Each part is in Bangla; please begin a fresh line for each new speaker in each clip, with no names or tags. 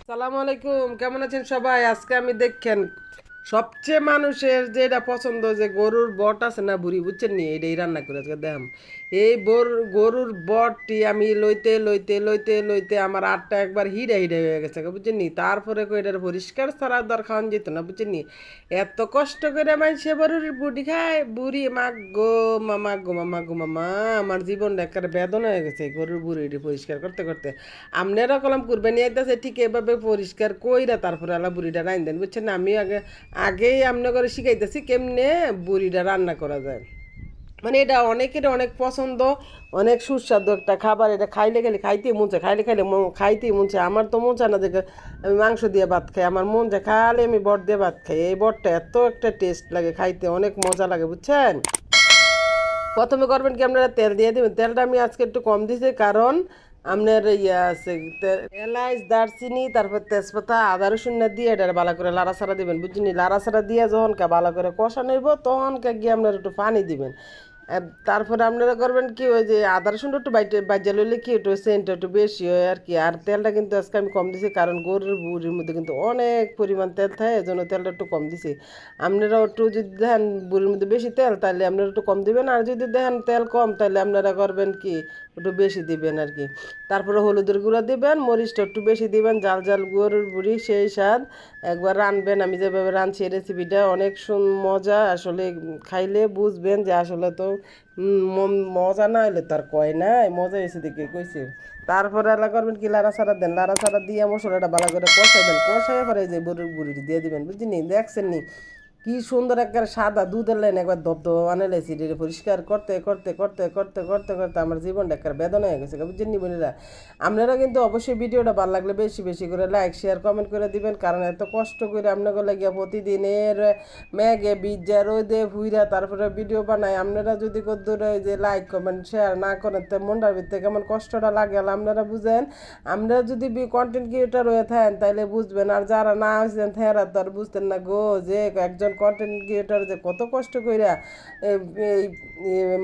সালাম আলাইকুম, কেমন আছেন সবাই? আজকে আমি দেখেন সবচেয়ে মানুষের যেটা পছন্দ যে গরুর বট আছে না বুড়ি, বুঝছেন নি? এটাই রান্না করে আজকে দেখাম। এই গরুর বটটি আমি লইতে লইতে লইতে লইতে আমার আটটা একবার হিরে হিরে হয়ে গেছে, বুঝছেন নি? তারপরে এটার পরিষ্কার ছাড়া দর খাওয়ান যেত না, বুঝছেন নি? এত কষ্ট করে মানুষে গরুর বুড়ি খায়, বুড়ি মাগ গো মামা গো মামা গো মামা, আমার জীবনটা একটা বেদনা হয়ে গেছে এই গরুর বুড়িটি পরিষ্কার করতে করতে। আপনারা কলম কুরবানি আইতাছে ঠিক এভাবে পরিষ্কার কইরা তারপরে আলা বুড়িটা রাইন দেন, বুঝছেন না? আমি আগেই আপনার করে শিখাইতেছি কেমনে বুড়িটা রান্না করা যায়। মানে এটা অনেকের অনেক পছন্দ, অনেক সুস্বাদু একটা খাবার। এটা খাইলে খাইলে খাইতেই মন চায়, খাইলে খাইলে খাইতেই মন চায়। আমার তো মন চায় না যে আমি মাংস দিয়ে ভাত খাই, আমার মন চায় খালি আমি বট দিয়ে ভাত খাই। এই বটটা এত একটা টেস্ট লাগে, খাইতে অনেক মজা লাগে, বুঝছেন? প্রথমে করবেন কি, আপনারা তেল দিয়ে দেবেন। তেলটা আমি আজকে একটু কম দিছি, কারণ আপনার ইয়ে আছে এলাচ দারচিনি তারপর তেজপাতা আদা রসুন না দিয়ে এটা ভালো করে লাড়াচাড়া দিবেন, বুঝছেন? লাড়াচাড়া দিয়ে যখন ভালো করে কষা নেব তখন গিয়ে আপনারা একটু পানি দিবেন। তারপরে আপনারা করবেন কি, ওই যে আদা রসুনটা একটু বাইজা লইলে কি একটু সেন্টটা একটু বেশি হয় আর কি। আর তেলটা কিন্তু আজকে আমি কম দিছি, কারণ গরুর বুড়ির মধ্যে কিন্তু অনেক পরিমাণ তেল থাকে, এই জন্য তেলটা একটু কম দিছি। আপনারা একটু যদি দেখেন বুড়ির মধ্যে বেশি তেল, তাহলে আপনারা একটু কম দিবেন। আর যদি দেখেন তেল কম, তাহলে আপনারা করবেন কি একটু বেশি দিবেন আর কি। তারপরে হলুদের গুঁড়া দিবেন, মরিচটা একটু বেশি দিবেন, জাল জাল গরুর বুড়ি সেই স্বাদ। একবার রানবেন, আমি যেভাবে রাঁধছি এই রেসিপিটা অনেক মজা আসলে। খাইলে বুঝবেন যে আসলে তো মজা না হইলে তার কয় না, মজা হয়েছে দেখে কইছে। তারপরে এলা করবেন কি, লাড়াচাড়া দেন, লাড়াচাড়া দিয়ে মশলাটা ভালো করে কষাইবেন, কষাই পরে এই যে গরুর বুড়িটি দিয়ে দিবেন, বুঝছেন? দেখছেন নি কি সুন্দর একটা সাদা দুধের লাইন একবার দবদব বানাইছি। এটা পরিষ্কার করতে করতে করতে করতে করতে করতে আমার জীবনটা একটা বেদনা হয়ে গেছে, বুঝছেন নি বোনেরা? আপনারা কিন্তু অবশ্যই ভিডিওটা ভালো লাগলে বেশি বেশি করে লাইক শেয়ার কমেন্ট করে দিবেন, কারণ এত কষ্ট করে আপনাকে লাগিয়া প্রতিদিনের ম্যাগে বিজ্জা রোদে ভুইরা তারপরে ভিডিও বানায়। আপনারা যদি কদ্দুর ওই যে লাইক কমেন্ট শেয়ার না করেন, তো মনটার ভিতরে কেমন কষ্টটা লাগে আপনারা বুঝেন। আপনারা যদি কন্টেন্ট ক্রিয়েটার হয়ে থাকেন তাহলে বুঝবেন, আর যারা না হয়েছেন তারা তো আর বুঝতেন না গো, যে একজন কন্টেন্ট ক্রিয়েটার যে কত কষ্ট কইরা এই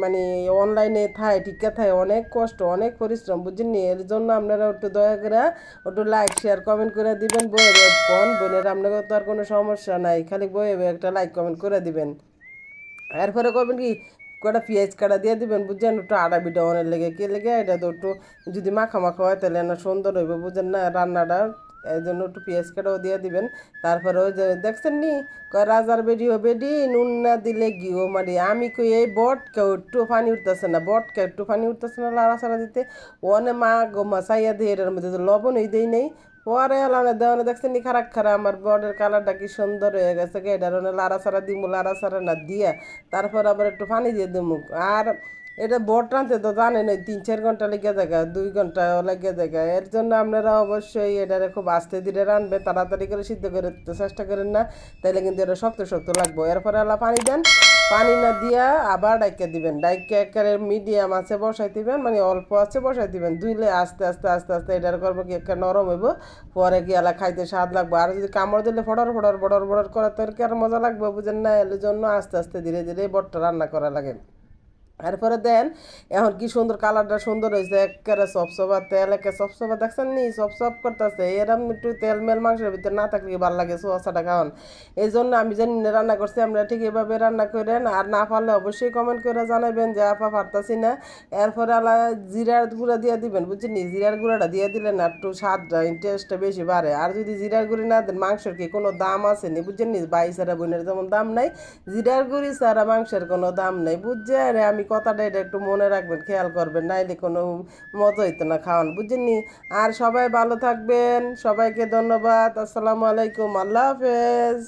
মানে অনলাইনে থায় টিকা থায়, অনেক কষ্ট অনেক পরিশ্রম, বুঝছেন নি? এর জন্য আপনারা একটু দয়া করে একটু লাইক শেয়ার কমেন্ট করে দিবেন। বয়ে কোন বোনের আপনাকে তো আর কোনো সমস্যা নাই, খালি বয়ে একটা লাইক কমেন্ট করে দিবেন। এরপরে করবেন কি, কটা পেঁয়াজ কাটা দিয়ে দিবেন, বুঝছেন? একটু আদা বিটা অনেক লেগে কে লেগে এটা তো একটু যদি মাখা মাখা হয় তাহলে না সুন্দর হইব, বুঝছেন না রান্নাটা? এই জন্য একটু পেঁয়াজ কাটাও দিয়ে দিবেন। তারপরে ওই যে দেখছেন নি, কয় রাজার বেডি ও বেডি নুন না দিলে ঘিও মারি। আমি কই এই বটকে একটু পানি উঠতেছে না, বটকে একটু পানি উঠতেছে না লাড়াচাড়া দিতে। ওনে মা গো মা চাইয়া দিয়ে এটার মধ্যে তো লবণই দেই নেই। পরে এলানে দেওয়ানে দেখছেন নি খারাপ খারাপ আমার বর্ডের কালারটা কি সুন্দর হয়ে গেছে, এটার লাড়াচাড়া দিমু, লাড়াচাড়া না দিয়া তারপর আবার একটু পানি দিয়ে দিমু। আর এটা বট রাঁধতে তো জানেন ওই 3-4 ঘন্টা লেগে যায়, 2 ঘন্টা লেগে যায়। এর জন্য আপনারা অবশ্যই এটারে খুব আস্তে ধীরে রানবে, তাড়াতাড়ি করে সিদ্ধ করে চেষ্টা করেন না, তাহলে কিন্তু এটা শক্ত শক্ত লাগবে। এরপরে আলা পানি দেন, পানি না দিয়া আবার ডাইকা দিবেন, ডাইকা একেবারে মিডিয়াম আছে বসাই দিবেন, মানে অল্প আছে বসাই দিবেন। দুইলে আস্তে আস্তে আস্তে আস্তে এটার করবো কি একটা নরম হইব, পরে কি এলা খাইতে স্বাদ লাগবে। আর যদি কামড় দিলে ফডর ফডর বড়র বড়র করে তোর কি আর মজা লাগবে, বুঝেন না? এর জন্য আস্তে আস্তে ধীরে ধীরে বটটা রান্না করা লাগে। এরপরে দেন এখন কি সুন্দর কালারটা সুন্দর হয়েছে, একেবারে সবসবা তেল, একে সবসবা দেখছেন নি সব করতেছে। এরম একটু তেল মেল মাংসের ভিতরে না থাকলে ভালো লাগে সোয়াশাটা খাওয়ান। এই জন্য আমি জানি না রান্না করছি, আমরা ঠিক এভাবে রান্না করেন। আর না পারলে অবশ্যই কমেন্ট করে জানাবেন যে আপা পারতাছি না। এরপরে আলা জিরার গুঁড়া দিয়ে দিবেন, বুঝছেন নি? জিরার গুঁড়াটা দিয়ে দিলে না একটু স্বাদটা ইন্টারেস্টটা বেশি বাড়ে। আর যদি জিরার গুঁড়ি না দেন, মাংসের কি কোনো দাম আছে নি, বুঝছেন নি? বাই সারা বোনের যেমন দাম নাই, জিরার গুঁড়ি ছাড়া মাংসের কোনো দাম নেই, বুঝছেন? আমি কথাটা এটা একটু মনে রাখবেন, খেয়াল করবেন, নাইলে কোনো মজা হইতো না খাওয়ান, বুঝছেন নি? আর সবাই ভালো থাকবেন, সবাইকে ধন্যবাদ। আসসালামু আলাইকুম, আল্লাহ হাফেজ।